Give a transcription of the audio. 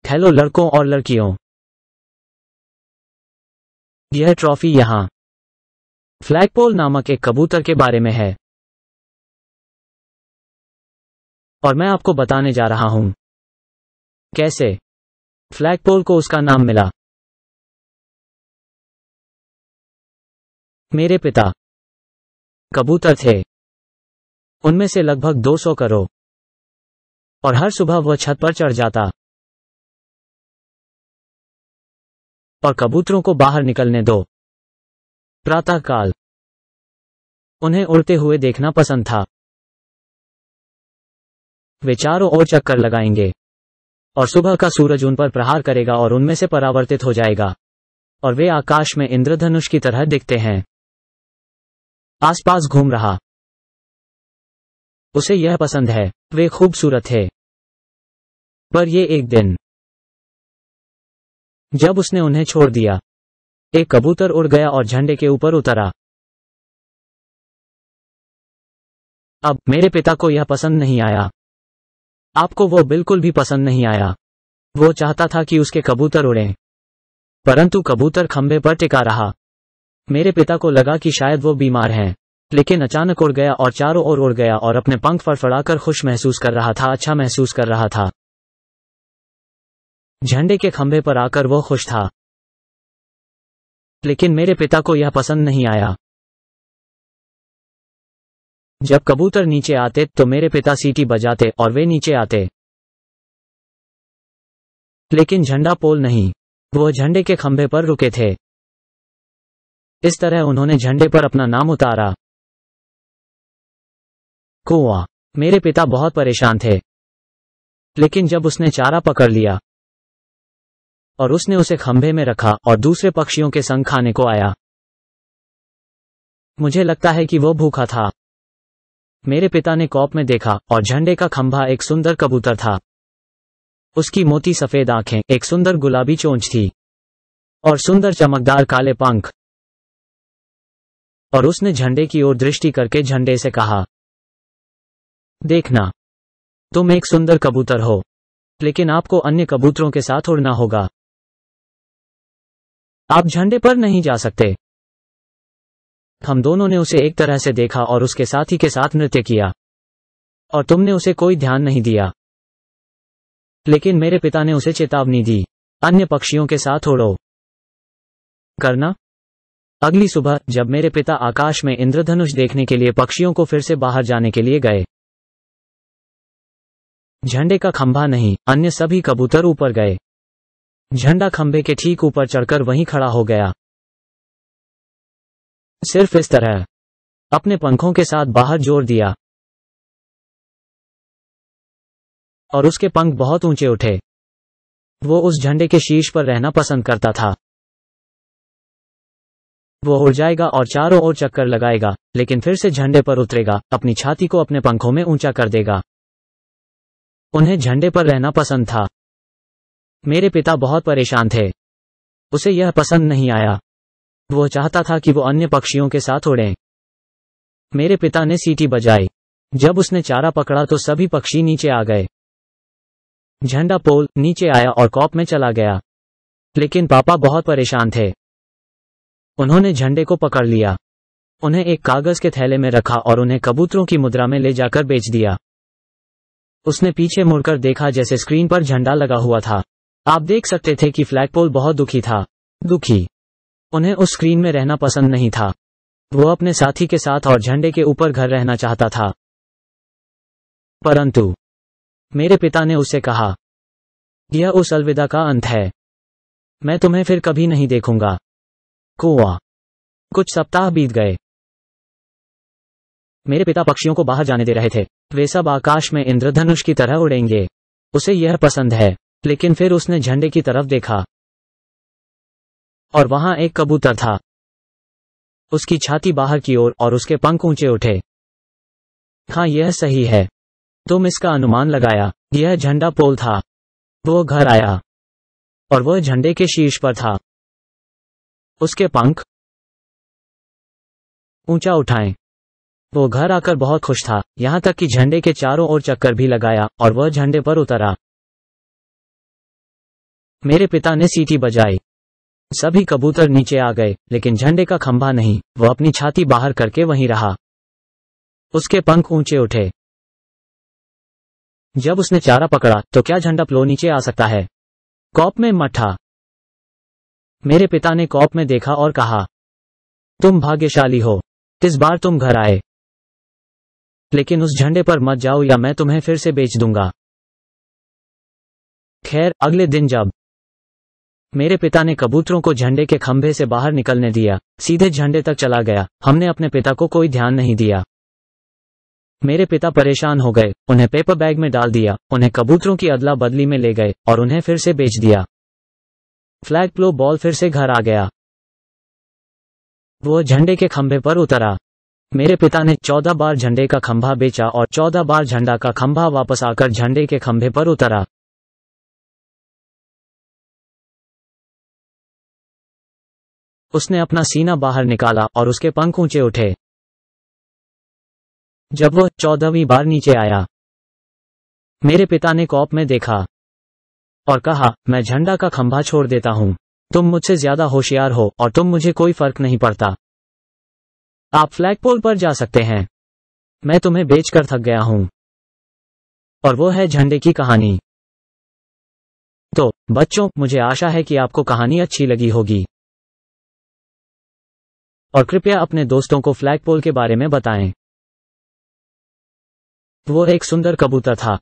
Hello लड़कों और लड़कियों, यह ट्रॉफी यहाँ फ्लैगपोल नामक एक कबूतर के बारे में है और मैं आपको बताने जा रहा हूं कैसे फ्लैगपोल को उसका नाम मिला। मेरे पिता कबूतर थे, उनमें से लगभग 200 करोड़, और हर सुबह वह छत पर चढ़ जाता और कबूतरों को बाहर निकलने दो। प्रातःकाल उन्हें उड़ते हुए देखना पसंद था। वे चारों ओर चक्कर लगाएंगे और सुबह का सूरज उन पर प्रहार करेगा और उनमें से परावर्तित हो जाएगा और वे आकाश में इंद्रधनुष की तरह दिखते हैं, आसपास घूम रहा। उसे यह पसंद है, वे खूबसूरत थे। पर ये एक दिन जब उसने उन्हें छोड़ दिया, एक कबूतर उड़ गया और झंडे के ऊपर उतरा। अब मेरे पिता को यह पसंद नहीं आया। आपको वो बिल्कुल भी पसंद नहीं आया। वो चाहता था कि उसके कबूतर उड़ें, परंतु कबूतर खंभे पर टिका रहा। मेरे पिता को लगा कि शायद वो बीमार हैं, लेकिन अचानक उड़ गया और चारों ओर उड़ गया और अपने पंख फड़फड़ाकर खुश महसूस कर रहा था, अच्छा महसूस कर रहा था। झंडे के खंभे पर आकर वो खुश था, लेकिन मेरे पिता को यह पसंद नहीं आया। जब कबूतर नीचे आते तो मेरे पिता सीटी बजाते और वे नीचे आते, लेकिन झंडा पोल नहीं, वो झंडे के खंभे पर रुके थे। इस तरह उन्होंने झंडे पर अपना नाम उतारा। कौवा। मेरे पिता बहुत परेशान थे, लेकिन जब उसने चारा पकड़ लिया और उसने उसे खंभे में रखा और दूसरे पक्षियों के संग खाने को आया, मुझे लगता है कि वो भूखा था। मेरे पिता ने कॉप में देखा और झंडे का खंभा एक सुंदर कबूतर था। उसकी मोटी सफेद आंखें, एक सुंदर गुलाबी चोंच थी और सुंदर चमकदार काले पंख। और उसने झंडे की ओर दृष्टि करके झंडे से कहा, देखना, तुम एक सुंदर कबूतर हो, लेकिन आपको अन्य कबूतरों के साथ उड़ना होगा। आप झंडे पर नहीं जा सकते। हम दोनों ने उसे एक तरह से देखा और उसके साथी के साथ नृत्य किया, और तुमने उसे कोई ध्यान नहीं दिया। लेकिन मेरे पिता ने उसे चेतावनी दी, अन्य पक्षियों के साथ उड़ो करना। अगली सुबह जब मेरे पिता आकाश में इंद्रधनुष देखने के लिए पक्षियों को फिर से बाहर जाने के लिए गए, झंडे का खंभा नहीं, अन्य सभी कबूतर ऊपर गए। झंडा खंभे के ठीक ऊपर चढ़कर वहीं खड़ा हो गया, सिर्फ इस तरह, अपने पंखों के साथ बाहर जोर दिया, और उसके पंख बहुत ऊंचे उठे। वो उस झंडे के शीर्ष पर रहना पसंद करता था। वो उड़ जाएगा और चारों ओर चक्कर लगाएगा, लेकिन फिर से झंडे पर उतरेगा, अपनी छाती को अपने पंखों में ऊंचा कर देगा। उन्हें झंडे पर रहना पसंद था। मेरे पिता बहुत परेशान थे। उसे यह पसंद नहीं आया। वो चाहता था कि वो अन्य पक्षियों के साथ उड़ें। मेरे पिता ने सीटी बजाई। जब उसने चारा पकड़ा तो सभी पक्षी नीचे आ गए। झंडा पोल नीचे आया और कॉप में चला गया, लेकिन पापा बहुत परेशान थे। उन्होंने झंडे को पकड़ लिया, उन्हें एक कागज के थैले में रखा और उन्हें कबूतरों की मुद्रा में ले जाकर बेच दिया। उसने पीछे मुड़कर देखा जैसे स्क्रीन पर झंडा लगा हुआ था। आप देख सकते थे कि फ्लैगपोल बहुत दुखी था। दुखी। उन्हें उस स्क्रीन में रहना पसंद नहीं था। वो अपने साथी के साथ और झंडे के ऊपर घर रहना चाहता था। परंतु मेरे पिता ने उससे कहा, यह उस अलविदा का अंत है। मैं तुम्हें फिर कभी नहीं देखूंगा। कौवा। कुछ सप्ताह बीत गए। मेरे पिता पक्षियों को बाहर जाने दे रहे थे। वे सब आकाश में इंद्रधनुष की तरह उड़ेंगे। उसे यह पसंद है, लेकिन फिर उसने झंडे की तरफ देखा और वहां एक कबूतर था। उसकी छाती बाहर की ओर और उसके पंख ऊंचे उठे। हाँ, यह सही है। तुम इसका अनुमान लगाया। यह झंडा पोल था। वो घर आया और वह झंडे के शीर्ष पर था। उसके पंख ऊंचा उठाएं। वो घर आकर बहुत खुश था, यहां तक कि झंडे के चारों ओर चक्कर भी लगाया और वह झंडे पर उतरा। मेरे पिता ने सीटी बजाई। सभी कबूतर नीचे आ गए, लेकिन झंडे का खंभा नहीं। वह अपनी छाती बाहर करके वहीं रहा। उसके पंख ऊंचे उठे। जब उसने चारा पकड़ा तो क्या झंडा प्लो नीचे आ सकता है? कॉप में मठा। मेरे पिता ने कॉप में देखा और कहा, तुम भाग्यशाली हो, इस बार तुम घर आए। लेकिन उस झंडे पर मत जाओ या मैं तुम्हें फिर से बेच दूंगा। खैर, अगले दिन जब मेरे पिता ने कबूतरों को झंडे के खंभे से बाहर निकलने दिया, सीधे झंडे तक चला गया। हमने अपने पिता को कोई ध्यान नहीं दिया। मेरे पिता परेशान हो गए, उन्हें पेपर बैग में डाल दिया, उन्हें कबूतरों की अदला बदली में ले गए और उन्हें फिर से बेच दिया। फ्लैग प्लो बॉल फिर से घर आ गया। वो झंडे के खंभे पर उतरा। मेरे पिता ने 14 बार झंडे का खंभा बेचा और 14 बार झंडा का खंभा वापस आकर झंडे के खंभे पर उतरा। उसने अपना सीना बाहर निकाला और उसके पंख ऊंचे उठे। जब वह 14वीं बार नीचे आया, मेरे पिता ने कॉप में देखा और कहा, मैं झंडा का खंभा छोड़ देता हूं। तुम मुझसे ज्यादा होशियार हो और तुम मुझे कोई फर्क नहीं पड़ता। आप फ्लैगपोल पर जा सकते हैं। मैं तुम्हें बेचकर थक गया हूं। और वो है झंडे की कहानी। तो बच्चों, मुझे आशा है कि आपको कहानी अच्छी लगी होगी। और कृपया अपने दोस्तों को फ्लैगपोल के बारे में बताएं। वो एक सुंदर कबूतर था